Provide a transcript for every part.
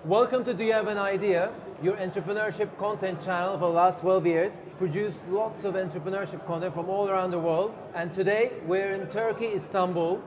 Welcome to Do You Have an Idea? Your entrepreneurship content channel for the last 12 years. Produced lots of entrepreneurship content from all around the world. And today we're in Turkey, Istanbul,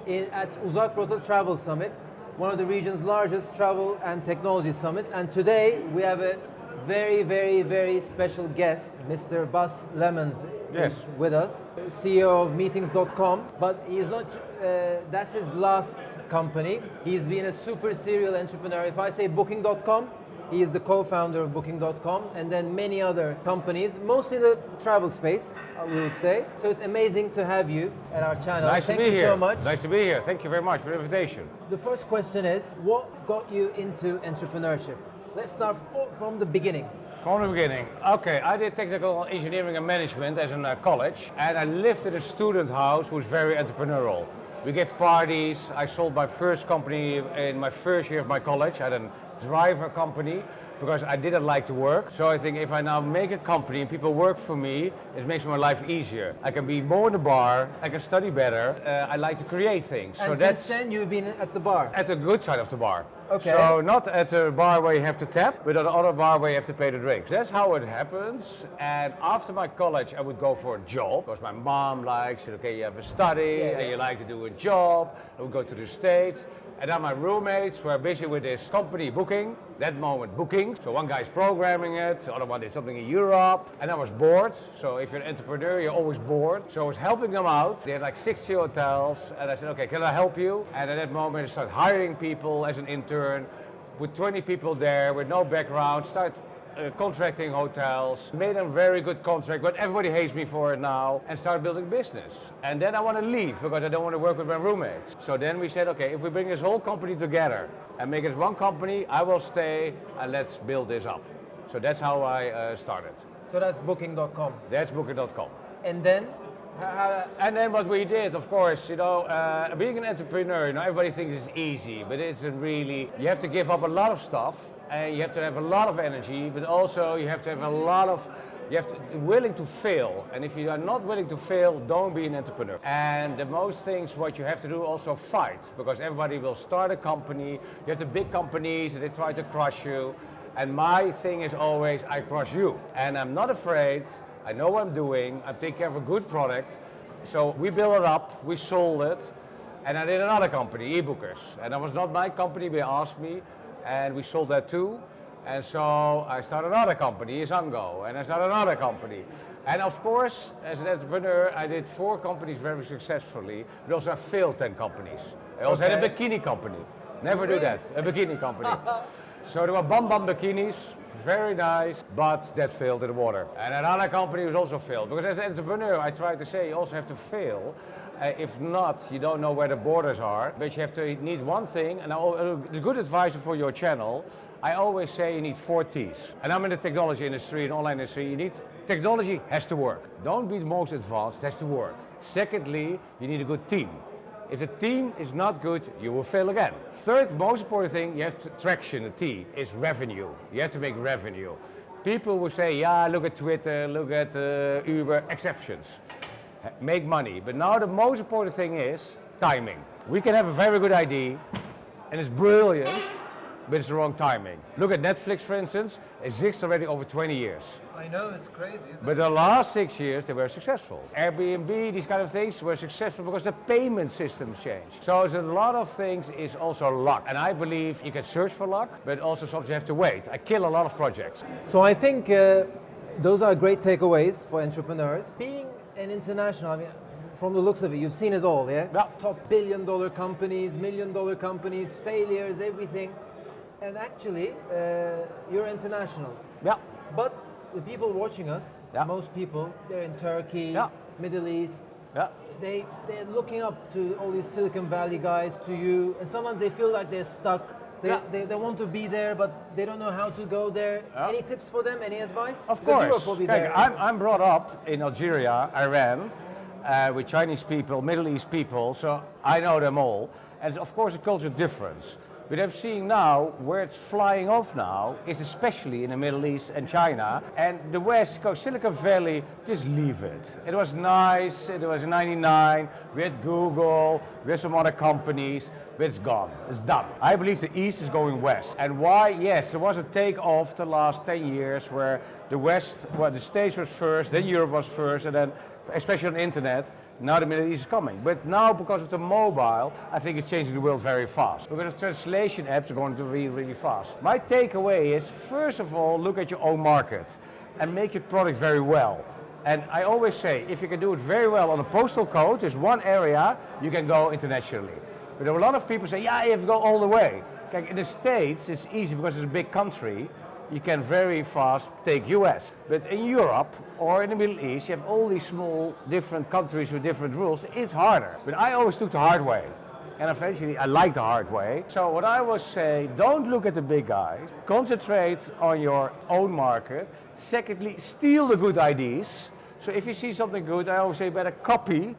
at Uzak Rota Travel Summit, one of the region's largest travel and technology summits. And today we have a very special guest, Mr. Lemmens is with us, CEO of Meetings.com. But he's not, that's his last company. He's been a super serial entrepreneur. If I say Booking.com, he is the co-founder of Booking.com, and then many other companies, mostly in the travel space, we would say. So it's amazing to have you at our channel. Nice Thank to be you here. so much. Nice to be here. Thank you very much for the invitation. The first question is, what got you into entrepreneurship? Let's start from the beginning. From the beginning. Okay, I did technical engineering and management as in college, and I lived in a student house who was very entrepreneurial. We gave parties. I sold my first company in my first year of my college. I had a driver company because I didn't like to work. So I think if I now make a company and people work for me, it makes my life easier. I can be more in the bar, I can study better, I like to create things. And so since then you've been at the bar? At the good side of the bar. Okay. So not at the bar where you have to tap, but at the other bar where you have to pay the drinks. That's how it happens. And after my college, I would go for a job because my mom likes, okay, you have a study and you like to do a job. I would go to the States. And then my roommates were busy with this company Booking, that moment Booking. So one guy's programming it, the other one did something in Europe, and I was bored. So if you're an entrepreneur, you're always bored. So I was helping them out. They had like 60 hotels, and I said, okay, can I help you? And at that moment, I started hiring people as an intern, with 20 people there with no background, start contracting hotels, made a very good contract, but everybody hates me for it now, and started building business. And then I want to leave because I don't want to work with my roommates. So then we said, okay, if we bring this whole company together and make it one company, I will stay and let's build this up. So that's how I started. So that's Booking.com. That's Booking.com. And then? And then what we did, of course, being an entrepreneur, everybody thinks it's easy, but it's really, you have to give up a lot of stuff. And you have to have a lot of energy, but also you have to have you have to be willing to fail. And if you are not willing to fail, don't be an entrepreneur. And the most things what you have to do also fight, because everybody will start a company. You have the big companies, they try to crush you. And my thing is always, I crush you. And I'm not afraid, I know what I'm doing, I take care of a good product. So we built it up, we sold it, and I did another company, eBookers. And that was not my company, they asked me. And we sold that too. And so I started another company, Zango, and I started another company. And of course, as an entrepreneur, I did 4 companies very successfully, but also I failed 10 companies. I also had a bikini company. Never do that, a bikini company. So there were Bam Bam bikinis, very nice, but that failed in the water. And another company was also failed, because as an entrepreneur, I try to say you also have to fail. If not, you don't know where the borders are, but you have to need one thing, and the good advisor for your channel, I always say you need 4 T's. And I'm in the technology industry, and online industry, technology has to work. Don't be the most advanced, it has to work. Secondly, you need a good team. If the team is not good, you will fail again. Third most important thing, you have traction, the T, is revenue. You have to make revenue. People will say, yeah, look at Twitter, look at Uber, exceptions. Make money. But now the most important thing is timing. We can have a very good idea and it's brilliant, but it's the wrong timing. Look at Netflix, for instance, it exists already over 20 years. I know, it's crazy. But the last 6 years they were successful. Airbnb, these kind of things were successful because the payment systems changed. So a lot of things is also luck. And I believe you can search for luck, but also sometimes you have to wait. I kill a lot of projects. So I think those are great takeaways for entrepreneurs. Being an international, I mean, from the looks of it, you've seen it all, yeah? Yeah. Top billion-dollar companies, million-dollar companies, failures, everything. And actually, you're international. Yeah. But the people watching us, most people, they're in Turkey, Middle East. Yeah. They're looking up to all these Silicon Valley guys, to you, and sometimes they feel like they're stuck. They want to be there, but they don't know how to go there. Any tips for them? Any advice? Of course. You were probably there. I'm brought up in Algeria, Iran, with Chinese people, Middle East people, so I know them all. And of course a culture difference. But I'm seeing now where it's flying off now is especially in the Middle East and China. And the West, Silicon Valley, just leave it. It was nice, it was in 99, we had Google, we had some other companies, but it's gone, it's done. I believe the East is going West. And why? Yes, there was a takeoff the last 10 years where the West, well, the States was first, then Europe was first, and then, especially on the internet, now the Middle East is coming. But now, because of the mobile, I think it's changing the world very fast. Because of translation apps are going to be really fast. My takeaway is, first of all, look at your own market and make your product very well. And I always say, if you can do it very well on a postal code, there's one area, you can go internationally. But there are a lot of people say, yeah, you have to go all the way. Like in the States, it's easy because it's a big country. You can very fast take US. But in Europe or in the Middle East, you have all these small different countries with different rules. It's harder. But I always took the hard way. And eventually I like the hard way. So what I always say, don't look at the big guys. Concentrate on your own market. Secondly, steal the good ideas. So if you see something good, I always say better copy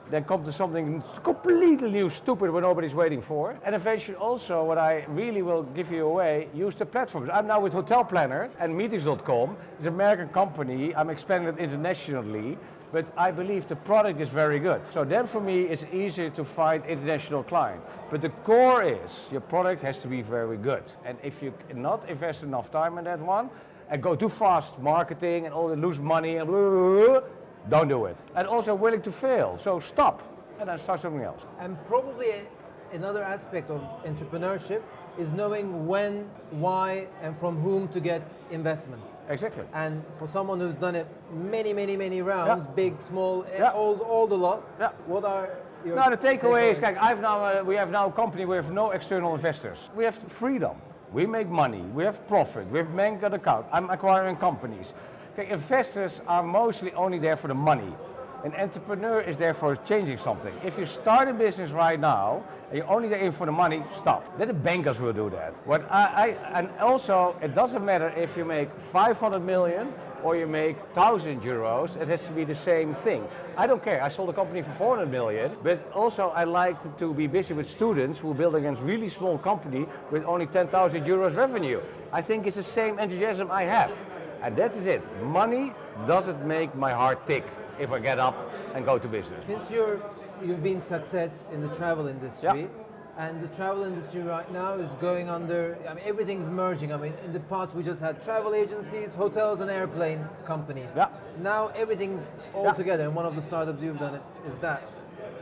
then come to something completely new, stupid, what nobody's waiting for. And eventually also, what I really will give you away, use the platforms. I'm now with Hotel Planner and Meetings.com. It's an American company. I'm expanding it internationally, but I believe the product is very good. So then for me, it's easier to find international clients. But the core is, your product has to be very good. And if you not invest enough time in that one, and go too fast marketing and all the lose money and blah, blah, blah, don't do it. And also willing to fail, so stop and then start something else. And probably another aspect of entrepreneurship is knowing when, why, and from whom to get investment. Exactly. And for someone who's done it many rounds, Yeah. big, small, Yeah. all the lot, Yeah. what are your Now the takeaway is, takeaways? we have now a company with no external investors. We have freedom. We make money, we have profit, we have bank account. I'm acquiring companies. Okay, investors are mostly only there for the money. An entrepreneur is there for changing something. If you start a business right now and you're only there for the money, stop. Then the bankers will do that. And also, it doesn't matter if you make 500 million or you make 1,000 euros, it has to be the same thing. I don't care, I sold a company for 400 million, but also I like to be busy with students who build against really small company with only 10,000 euros revenue. I think it's the same enthusiasm I have. And that is it. Money doesn't make my heart tick if I get up and go to business. Since you've been success in the travel industry, and the travel industry right now is going under, I mean, everything's merging. I mean, in the past we just had travel agencies, hotels and airplane companies. Yeah. Now everything's all together, and one of the startups you've done it is that.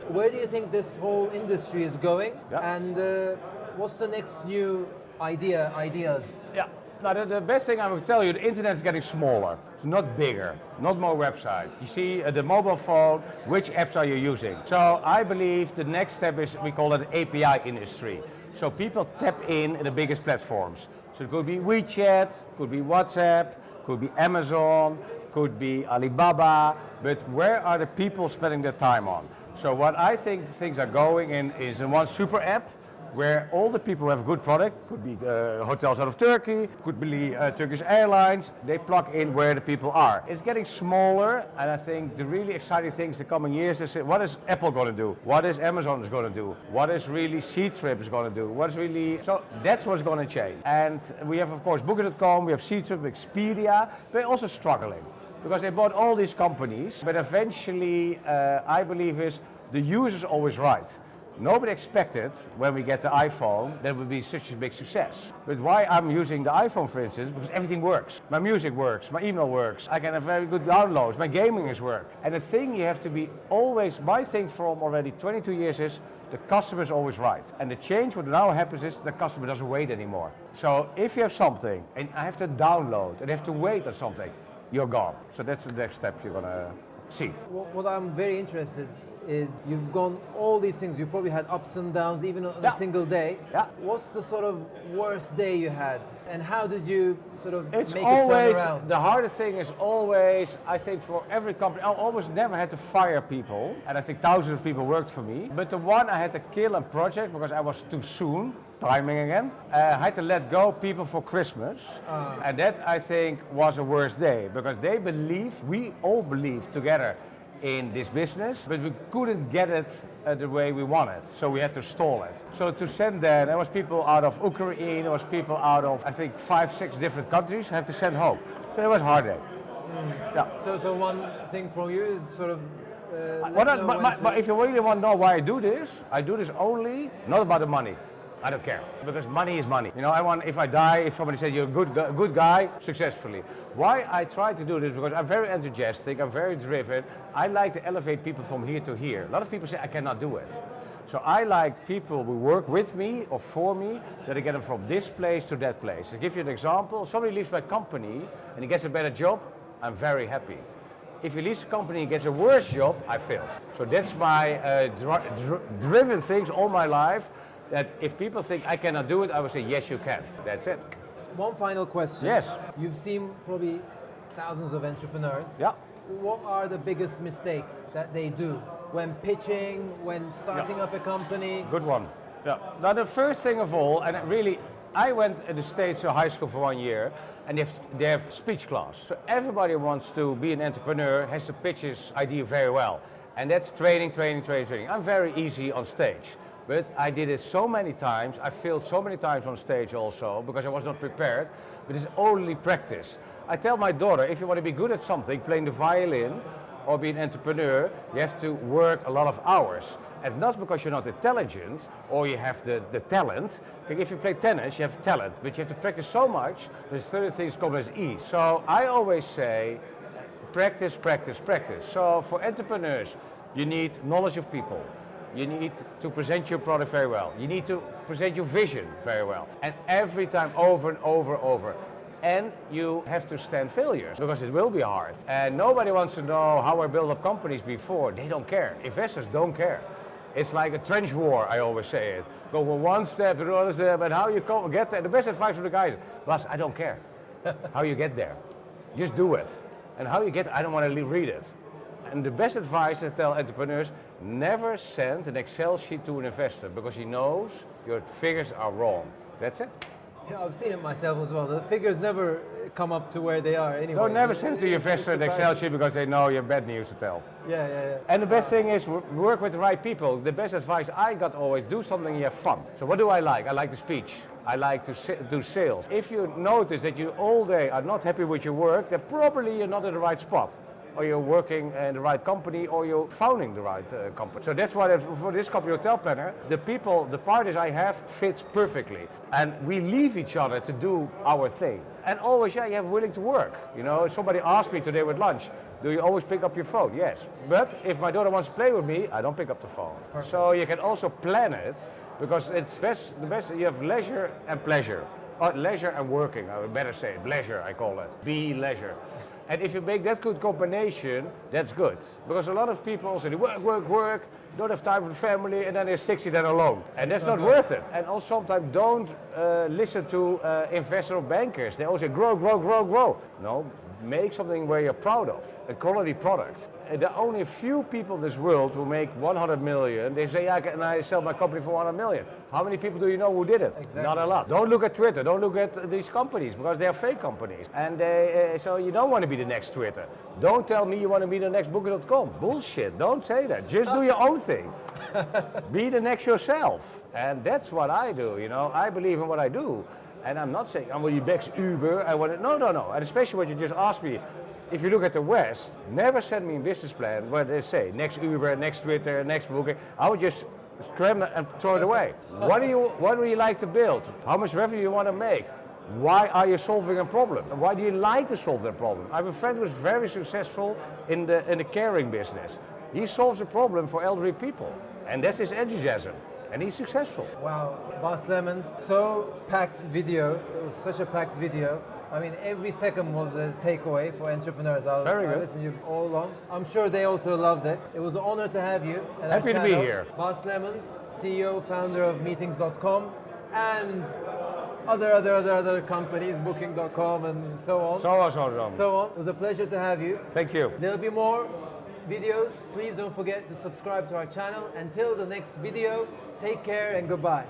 Where do you think this whole industry is going? Yeah. And what's the next new ideas? Yeah. Now the best thing I will tell you, the internet is getting smaller. It's not bigger, not more websites. You see the mobile phone, which apps are you using? So I believe the next step is, we call it API industry. So people tap in the biggest platforms. So it could be WeChat, could be WhatsApp, could be Amazon, could be Alibaba, but where are the people spending their time on? So what I think things are going in is in one super app, where all the people who have a good product, could be hotels out of Turkey, could be Turkish Airlines, they plug in where the people are. It's getting smaller, and I think the really exciting things the coming years is, what is Apple going to do? What is Amazon is going to do? What is really Ctrip is going to do? What is really, so that's what's going to change. And we have, of course, Booking.com, we have Ctrip, Expedia, they're also struggling, because they bought all these companies, but eventually, I believe is, the user is always right. Nobody expected when we get the iPhone that it would be such a big success. But why I'm using the iPhone, for instance, because everything works. My music works, my email works, I can have very good downloads, my gaming is work. And the thing you have to be always, my thing from already 22 years is, the customer is always right. And the change what now happens is the customer doesn't wait anymore. So if you have something and I have to download and I have to wait on something, you're gone. So that's the next step you're gonna see. What I'm very interested is, you've gone all these things, you probably had ups and downs even on a single day. Yeah. What's the sort of worst day you had, and how did you sort of It's make always, it turn around? the hardest thing is always, I think for every company, I almost never had to fire people, and I think thousands of people worked for me, but the one I had to kill a project because I was too soon, timing again, I had to let go people for Christmas, and that I think was a worst day, because they believe, we all believe together, in this business, but we couldn't get it the way we wanted, so we had to stall it. So to send there was people out of Ukraine, there was people out of, I think, 5-6 different countries, have to send home. So it was hard day. Yeah. So one thing from you is sort of. But if you really want to know why I do this only not about the money. I don't care, because money is money. You know, if I die, if somebody says you're a good guy, successfully. Why I try to do this, because I'm very enthusiastic, I'm very driven. I like to elevate people from here to here. A lot of people say I cannot do it. So I like people who work with me or for me, that I get them from this place to that place. To give you an example, somebody leaves my company and he gets a better job, I'm very happy. If he leaves the company and gets a worse job, I failed. So that's my driven things all my life, that if people think I cannot do it, I will say, yes, you can. That's it. One final question. Yes. You've seen probably thousands of entrepreneurs. Yeah. What are the biggest mistakes that they do when pitching, when starting up a company? Good one. Yeah. Now the first thing of all, and I went in the States to high school for 1 year, and they have speech class. So everybody wants to be an entrepreneur, has to pitch his idea very well. And that's training. I'm very easy on stage. But I did it so many times, I failed so many times on stage also, because I was not prepared, but it's only practice. I tell my daughter, if you want to be good at something, playing the violin or be an entrepreneur, you have to work a lot of hours. And not because you're not intelligent or you have the talent. If you play tennis, you have talent, but you have to practice so much, there's certain things come as ease. So I always say, practice. So for entrepreneurs, you need knowledge of people. You need to present your product very well. You need to present your vision very well. And every time over and over. And you have to stand failures, because it will be hard. And nobody wants to know how I built up companies before. They don't care. Investors don't care. It's like a trench war, I always say it. Go from one step to another step, and how you get there. The best advice from the guys, Bas, I don't care how you get there. Just do it. And how you get there, I don't want to read it. And the best advice I tell entrepreneurs, never send an Excel sheet to an investor, because he knows your figures are wrong. That's it. Yeah, I've seen it myself as well. The figures never come up to where they are anyway. Don't never send to your investor an Excel sheet, because they know you have bad news to tell. Yeah. And the best thing is work with the right people. The best advice I got always, do something you have fun. So what do I like? I like the speech. I like to do sales. If you notice that you all day are not happy with your work, then probably you're not in the right spot. Or you're working in the right company, or you're founding the right company. So that's why for this company, Hotel Planner, the people, the parties I have fits perfectly. And we leave each other to do our thing. And always, you have willing to work. You know, somebody asked me today with lunch, do you always pick up your phone? Yes. But if my daughter wants to play with me, I don't pick up the phone. Perfect. So you can also plan it, because it's the best, you have leisure and pleasure. Or leisure and working, I would better say it. Leisure, I call it. Be leisure. And if you make that good combination, that's good. Because a lot of people say, work, don't have time for the family, and then they're 60, then alone. And that's not worth it. And also sometimes don't listen to investors or bankers. They always say, grow. No, make something where you're proud of, a quality product. And there are only a few people in this world who make 100 million. They say, yeah, can I sell my company for 100 million? How many people do you know who did it? Exactly. Not a lot. Don't look at Twitter. Don't look at these companies, because they are fake companies. And so you don't want to be the next Twitter. Don't tell me you want to be the next Booker.com. Bullshit. Don't say that. Just do your own thing. Be the next yourself. And that's what I do. You know, I believe in what I do. And I'm not saying I'm the next Uber. No. And especially what you just asked me. If you look at the West, never send me a business plan where they say next Uber, next Twitter, next Booking. I would just scram it and throw it away. What do you like to build? How much revenue you want to make? Why are you solving a problem? Why do you like to solve that problem? I have a friend who's very successful in the caring business. He solves a problem for elderly people, and that's his enthusiasm. And he's successful. Wow, Bas Lemmens, so packed video. It was such a packed video. I mean, every second was a takeaway for entrepreneurs. I listened to you all along. I'm sure they also loved it. It was an honor to have you. Happy to be here. Bas Lemmens, CEO, founder of Meetings.com, and other companies, Booking.com and so on. So on. It was a pleasure to have you. Thank you. There'll be more videos. Please don't forget to subscribe to our channel. Until the next video, take care and goodbye.